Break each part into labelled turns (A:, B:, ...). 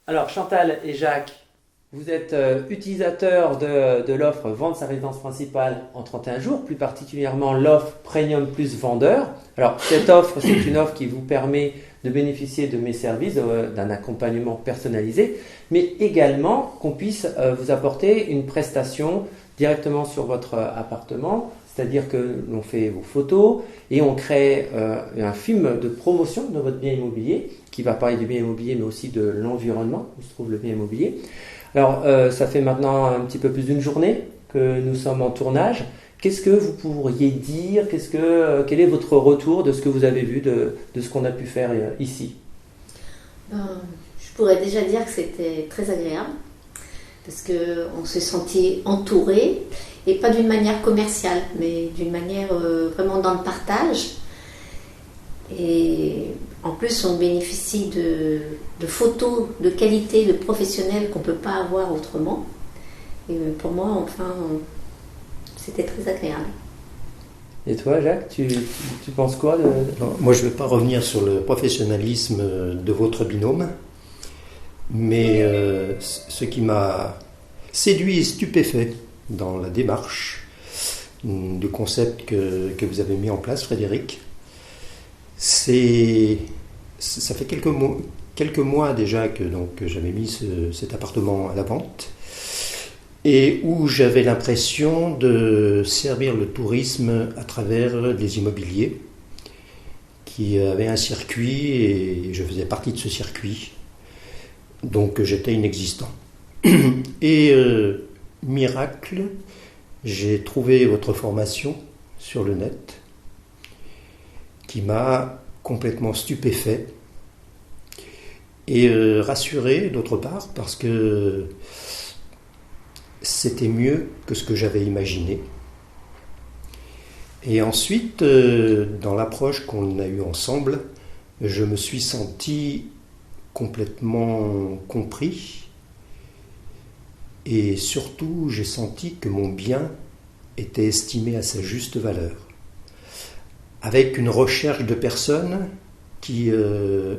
A: Alors Chantal et Jacques, vous êtes utilisateurs de l'offre Vendre sa résidence principale en 31 jours, plus particulièrement l'offre Premium Plus Vendeur. Alors cette offre, c'est une offre qui vous permet de bénéficier de mes services, d'un accompagnement personnalisé, mais également qu'on puisse vous apporter une prestation directement sur votre appartement, c'est-à-dire que l'on fait vos photos et on crée un film de promotion de votre bien immobilier qui va parler du bien immobilier mais aussi de l'environnement où se trouve le bien immobilier. Alors ça fait maintenant un petit peu plus d'une journée que nous sommes en tournage. Qu'est-ce que vous pourriez dire? Quel est votre retour de ce que vous avez vu, de ce qu'on a pu faire ici?
B: Je pourrais déjà dire que c'était très agréable parce qu'on s'est senti entouré et pas d'une manière commerciale, mais d'une manière vraiment dans le partage. Et en plus, on bénéficie de photos de qualité, de professionnels qu'on ne peut pas avoir autrement. Et pour moi, enfin, c'était très agréable.
A: Et toi, Jacques, tu penses quoi
C: Non, moi, je ne vais pas revenir sur le professionnalisme de votre binôme, mais ce qui m'a séduit et stupéfait dans la démarche du concept que vous avez mis en place, Frédéric, ça fait quelques mois déjà que j'avais mis cet appartement à la vente et où j'avais l'impression de servir le tourisme à travers les immobiliers qui avaient un circuit et je faisais partie de ce circuit, donc j'étais inexistant. Et miracle, j'ai trouvé votre formation sur le net qui m'a complètement stupéfait et rassuré d'autre part parce que c'était mieux que ce que j'avais imaginé. Et ensuite, dans l'approche qu'on a eue ensemble, je me suis senti complètement compris et surtout j'ai senti que mon bien était estimé à sa juste valeur, avec une recherche de personnes qui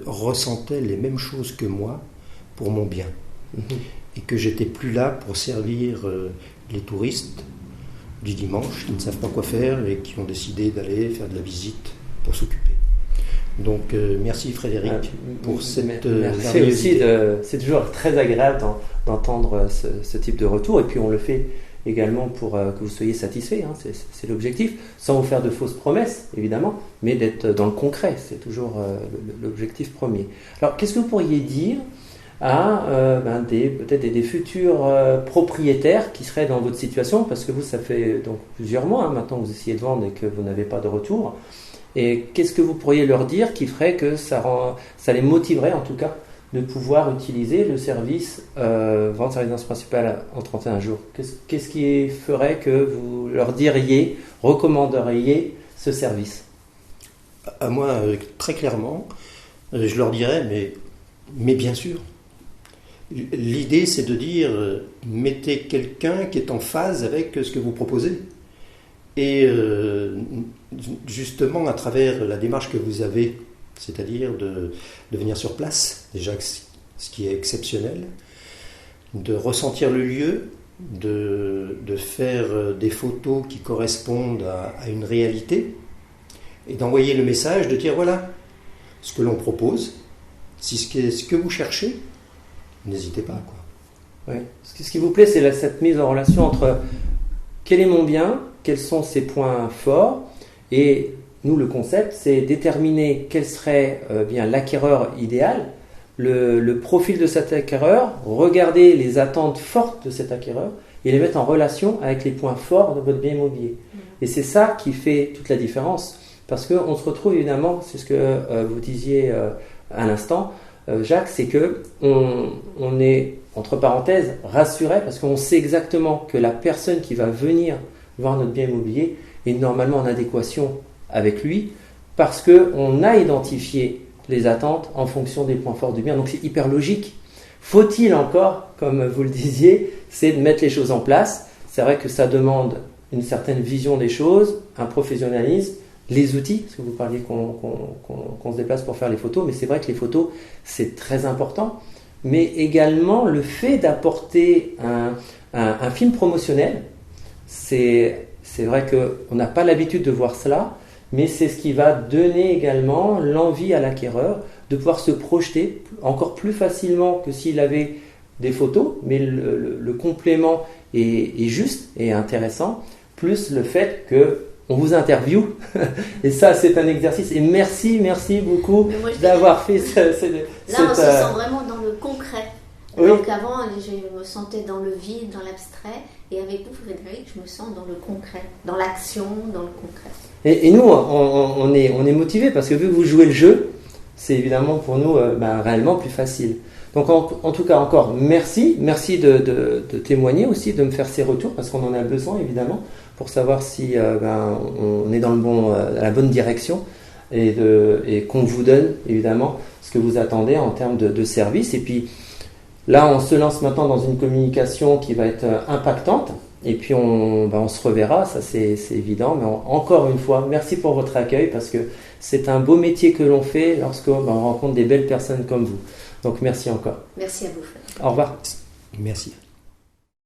C: ressentaient les mêmes choses que moi pour mon bien. Et que j'étais plus là pour servir les touristes du dimanche qui ne savent pas quoi faire et qui ont décidé d'aller faire de la visite pour s'occuper. Donc merci Frédéric pour cette
A: merci aussi. C'est toujours très agréable d'entendre ce type de retour et puis on le fait également pour que vous soyez satisfait, hein, c'est l'objectif, sans vous faire de fausses promesses évidemment, mais d'être dans le concret, c'est toujours l'objectif premier. Alors qu'est-ce que vous pourriez dire à peut-être des futurs propriétaires qui seraient dans votre situation, parce que vous, ça fait donc plusieurs mois maintenant que vous essayez de vendre et que vous n'avez pas de retour, et qu'est-ce que vous pourriez leur dire qui ferait que ça les motiverait en tout cas de pouvoir utiliser le service vendre sa résidence principale en 31 jours? Qu'est-ce qui ferait que vous leur recommanderiez ce service?
C: À moi, très clairement, je leur dirais, mais bien sûr. L'idée, c'est de dire, mettez quelqu'un qui est en phase avec ce que vous proposez. Et justement, à travers la démarche que vous avez, c'est-à-dire de venir sur place, déjà ce qui est exceptionnel, de ressentir le lieu, de faire des photos qui correspondent à une réalité, et d'envoyer le message, de dire voilà ce que l'on propose, si ce que vous cherchez, n'hésitez pas.
A: Oui. Ce qui vous plaît, c'est cette mise en relation entre quel est mon bien, quels sont ses points forts, et nous, le concept, c'est déterminer quel serait bien l'acquéreur idéal, le profil de cet acquéreur, regarder les attentes fortes de cet acquéreur et les mettre en relation avec les points forts de votre bien immobilier. Et c'est ça qui fait toute la différence, parce qu'on se retrouve évidemment, c'est ce que vous disiez à l'instant, Jacques, c'est que on est, entre parenthèses, rassuré parce qu'on sait exactement que la personne qui va venir voir notre bien immobilier est normalement en adéquation avec lui parce qu'on a identifié les attentes en fonction des points forts du bien. Donc c'est hyper logique. Faut-il encore, comme vous le disiez, c'est de mettre les choses en place. C'est vrai que ça demande une certaine vision des choses, un professionnalisme, les outils, parce que vous parliez qu'on se déplace pour faire les photos, mais c'est vrai que les photos, c'est très important. mais également le fait d'apporter un film promotionnel. C'est vrai qu'on n'a pas l'habitude de voir cela, mais c'est ce qui va donner également l'envie à l'acquéreur de pouvoir se projeter encore plus facilement que s'il avait des photos, mais le complément est juste et intéressant, plus le fait qu'on vous interviewe. Et ça, c'est un exercice. Et merci beaucoup d'avoir fait
B: Là, on se sent vraiment dans le concret.
A: Oui.
B: Alors qu'avant, je me sentais dans le vide, dans l'abstrait. Et avec vous, Frédéric, je me sens dans le concret, dans l'action, dans le concret.
A: Et nous, on est motivés parce que vu que vous jouez le jeu, c'est évidemment pour nous réellement plus facile. Donc en tout cas encore merci de témoigner aussi, de me faire ces retours parce qu'on en a besoin évidemment pour savoir si on est dans la bonne direction et qu'on vous donne évidemment ce que vous attendez en termes de service. Et puis là on se lance maintenant dans une communication qui va être impactante et puis on se reverra, ça c'est évident. Mais encore une fois, merci pour votre accueil parce que c'est un beau métier que l'on fait lorsqu'on rencontre des belles personnes comme vous. Donc merci encore.
B: Merci à vous, Frédéric.
A: Au revoir.
C: Merci.